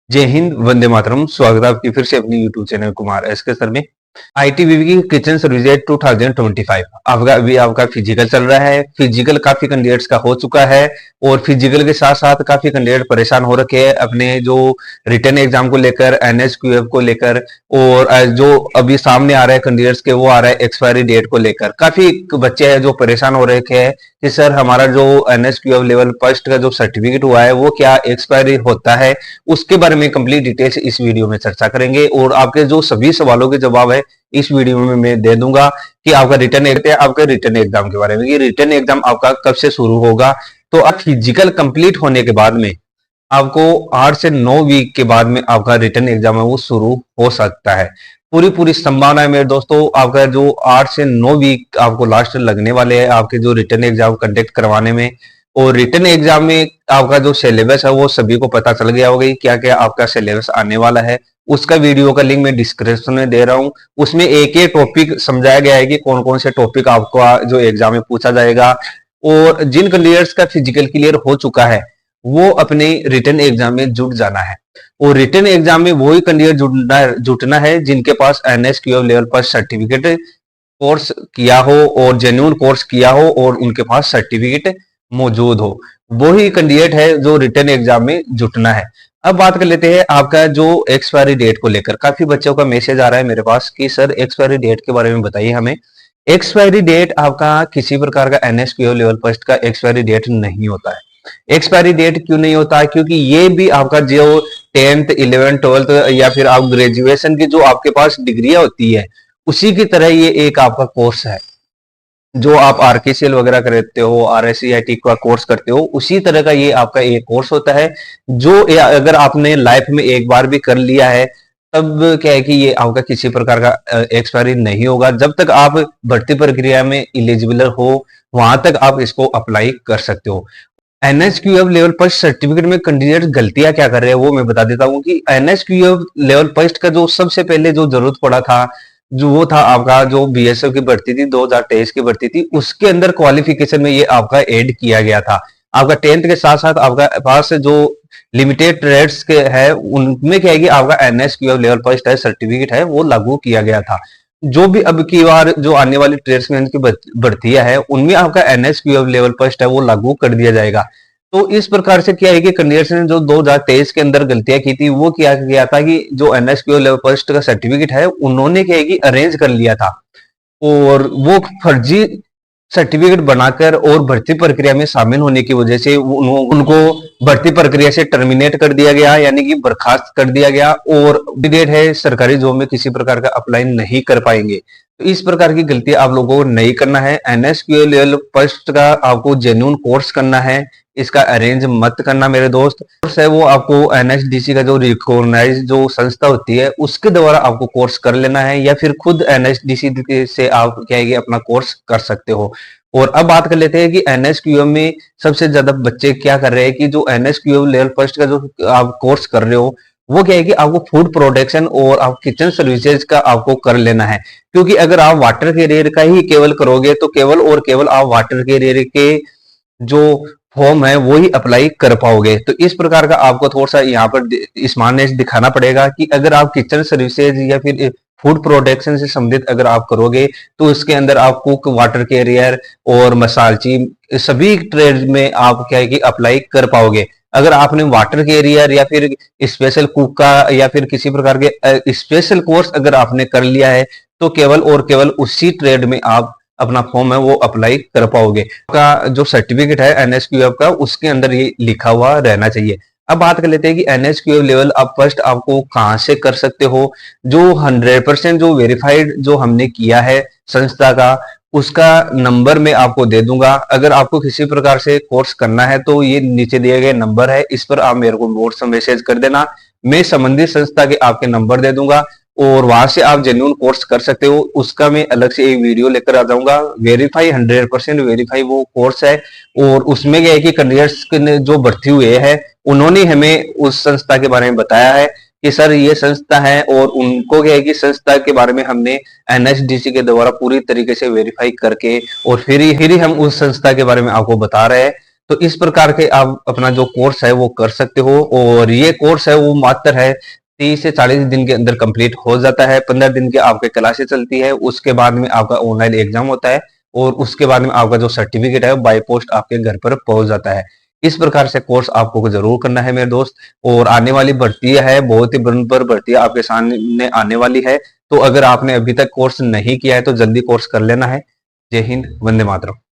जय हिंद, वंदे मातरम। स्वागत है आपकी फिर से अपनी यूट्यूब चैनल कुमार एस के सर में। आईटीबीपी की किचन सर्विसेज 2025 आपका फिजिकल चल रहा है। फिजिकल काफी कैंडिडेट्स का हो चुका है और फिजिकल के साथ साथ काफी कैंडिडेट परेशान हो रखे हैं अपने जो रिटर्न एग्जाम को लेकर, एनएसक्यूएफ को लेकर। और जो अभी सामने आ रहे हैं कैंडिडेट्स के, वो आ रहा है एक्सपायरी डेट को लेकर। काफी बच्चे हैं जो परेशान हो रखे हैं कि सर हमारा जो एनएसक्यूएफ लेवल फर्स्ट का जो सर्टिफिकेट हुआ है वो क्या एक्सपायरी होता है। उसके बारे में कंप्लीट डिटेल्स इस वीडियो में चर्चा करेंगे और आपके जो सभी सवालों के जवाब है इस वीडियो में मैं दे दूंगा कि आपका रिटर्न एग्जाम के बारे में, कि रिटर्न एग्जाम आपका कब से शुरू होगा। तो आप फिजिकल कंप्लीट होने के बाद में आपको 8 से 9 वीक के बाद में आपका रिटर्न एग्जाम है वो शुरू हो सकता है। पूरी पूरी संभावना है मेरे दोस्तों, आपका जो 8 से 9 वीक आपको लास्ट लगने वाले हैं आपके जो रिटर्न एग्जाम कंडक्ट करवाने में। और रिटर्न एग्जाम में आपका जो सिलेबस है वो सभी को पता चल गया होगा क्या क्या आपका सिलेबस आने वाला है। उसका वीडियो का लिंक मैं डिस्क्रिप्शन में दे रहा हूँ। उसमें एक एक टॉपिक समझाया गया है कि कौन कौन से टॉपिक आपको जो एग्जाम में पूछा जाएगा। और जिन कैंडिडेट्स का फिजिकल क्लियर हो चुका है वो अपने रिटर्न एग्जाम में जुट जाना है। और रिटर्न एग्जाम में वही कैंडिडेट जुटना है जिनके पास एनएसक्यूएफ लेवल पर सर्टिफिकेट कोर्स किया हो और जेन्युइन कोर्स किया हो और उनके पास सर्टिफिकेट मौजूद हो। वही कैंडिडेट है जो रिटर्न एग्जाम में जुटना है। अब बात कर लेते हैं आपका जो एक्सपायरी डेट को लेकर। काफी बच्चों का मैसेज आ रहा है मेरे पास कि सर एक्सपायरी डेट के बारे में बताइए हमें। एक्सपायरी डेट आपका किसी प्रकार का एनएसक्यूएफ लेवल फर्स्ट का एक्सपायरी डेट नहीं होता है। एक्सपायरी डेट क्यों नहीं होता है? क्योंकि ये भी आपका जो 10th 11th 12th या फिर आप ग्रेजुएशन की जो आपके पास डिग्रियां होती है उसी की तरह ये एक आपका कोर्स है। जो आप आरकेसीएल वगैरह करते हो, आरएससीआईटी का कोर्स करते हो, उसी तरह का ये आपका एक कोर्स होता है जो अगर आपने लाइफ में एक बार भी कर लिया है तब क्या है कि ये आपका किसी प्रकार का एक्सपायरी नहीं होगा। जब तक आप भर्ती प्रक्रिया में इलिजिबल हो वहां तक आप इसको अप्लाई कर सकते हो। एनएसक्यूएफ लेवल फर्स्ट सर्टिफिकेट में कैंडिडेट गलतियां क्या कर रहे हैं वो मैं बता देता हूँ कि एनएसक्यूएफ लेवल फर्स्ट का जो सबसे पहले जो जरूरत पड़ा था जो वो था आपका जो बीएसएफ की भर्ती थी 2023 की भर्ती थी, उसके अंदर क्वालिफिकेशन में ये आपका ऐड किया गया था। आपका 10th के साथ साथ आपका पास जो लिमिटेड ट्रेड्स के है उनमें क्या है कि आपका एनएसक्यूएफ लेवल फर्स्ट है सर्टिफिकेट है वो लागू किया गया था। जो भी अब की बार जो आने वाली ट्रेड्समैन की भर्तियां है उनमें आपका एनएसक्यूएफ लेवल फर्स्ट है वो लागू कर दिया जाएगा। तो इस प्रकार से क्या है कि कैंडिडेट्स ने जो 2023 के अंदर गलतियां की थी वो किया गया था कि जो एनएसक्यूएफ लेवल फर्स्ट का सर्टिफिकेट है उन्होंने क्या है कि अरेंज कर लिया था और वो फर्जी सर्टिफिकेट बनाकर और भर्ती प्रक्रिया में शामिल होने की वजह से उनको भर्ती प्रक्रिया से टर्मिनेट कर दिया गया, यानी कि बर्खास्त कर दिया गया और डेट है सरकारी जॉब में किसी प्रकार का अप्लाई नहीं कर पाएंगे। तो इस प्रकार की गलती आप लोगों को नहीं करना है। एनएसक्यूएल लेवल फर्स्ट का आपको जेन्युइन कोर्स करना है, इसका अरेंज मत करना मेरे दोस्त। कोर्स है वो आपको एनएसडीसी का जो रिकॉग्नाइज जो संस्था होती है उसके द्वारा आपको कोर्स कर लेना है या फिर खुद एनएसडीसी से आप क्या है कि अपना कोर्स कर सकते हो। और अब बात कर लेते हैं कि एनएसक्यूएम में सबसे ज्यादा बच्चे क्या कर रहे हैं कि जो एनएसक्यूएम लेवल फर्स्ट का जो आप कोर्स कर रहे हो वो क्या है कि आपको फूड प्रोडक्शन और आप किचन सर्विसेज का आपको कर लेना है। क्योंकि अगर आप वाटर कैरियर का ही केवल करोगे तो केवल और केवल आप वाटर कैरियर के जो फॉर्म है वो ही अप्लाई कर पाओगे। तो इस प्रकार का आपको थोड़ा सा यहाँ पर स्मार्टनेस दिखाना पड़ेगा कि अगर आप किचन सर्विसेज या फिर फूड प्रोडक्शन से संबंधित अगर आप करोगे तो उसके अंदर आप कुक, वाटर कैरियर और मसालची सभी ट्रेड में आप क्या है कि अप्लाई कर पाओगे। अगर आपने वाटर कैरियर या फिर स्पेशल कुक का या फिर किसी प्रकार के स्पेशल कोर्स अगर आपने कर लिया है तो केवल और केवल उसी ट्रेड में आप अपना फॉर्म है वो अप्लाई कर पाओगे। आपका जो सर्टिफिकेट है एनएसक्यूएफ का उसके अंदर ये लिखा हुआ रहना चाहिए। अब बात कर लेते हैं कि एनएसक्यूएफ लेवल आप फर्स्ट आपको कहां से कर सकते हो। जो 100% जो वेरीफाइड जो हमने किया है संस्था का उसका नंबर मैं आपको दे दूंगा। अगर आपको किसी प्रकार से कोर्स करना है तो ये नीचे दिए गए नंबर है, इस पर आप मेरे को व्हाट्सएप मैसेज कर देना, मैं संबंधित संस्था के आपके नंबर दे दूंगा और वहां से आप जेन्युइन कोर्स कर सकते हो। उसका मैं अलग से एक वीडियो लेकर आ जाऊंगा। वेरीफाई 100% वेरीफाई वो कोर्स है और उसमें क्या है कि कैंडिडेट्स जो भर्ती हुए हैं उन्होंने हमें उस संस्था के बारे में बताया है कि सर ये संस्था है और उनको क्या है कि संस्था के बारे में हमने एनएसडीसी के द्वारा पूरी तरीके से वेरीफाई करके और फिर ही हम उस संस्था के बारे में आपको बता रहे हैं। तो इस प्रकार के आप अपना जो कोर्स है वो कर सकते हो, और ये कोर्स है वो मात्र है 30 से 40 दिन के अंदर कंप्लीट हो जाता है। 15 दिन की आपके क्लासेस चलती है, उसके बाद में आपका ऑनलाइन एग्जाम होता है, और उसके बाद में आपका जो सर्टिफिकेट है बाय पोस्ट आपके घर पर पहुंच जाता है। इस प्रकार से कोर्स आपको जरूर करना है मेरे दोस्त। और आने वाली भर्ती है, बहुत ही बड़ी भर्ती आपके सामने आने वाली है। तो अगर आपने अभी तक कोर्स नहीं किया है तो जल्दी कोर्स कर लेना है। जय हिंद, वंदे मातरम।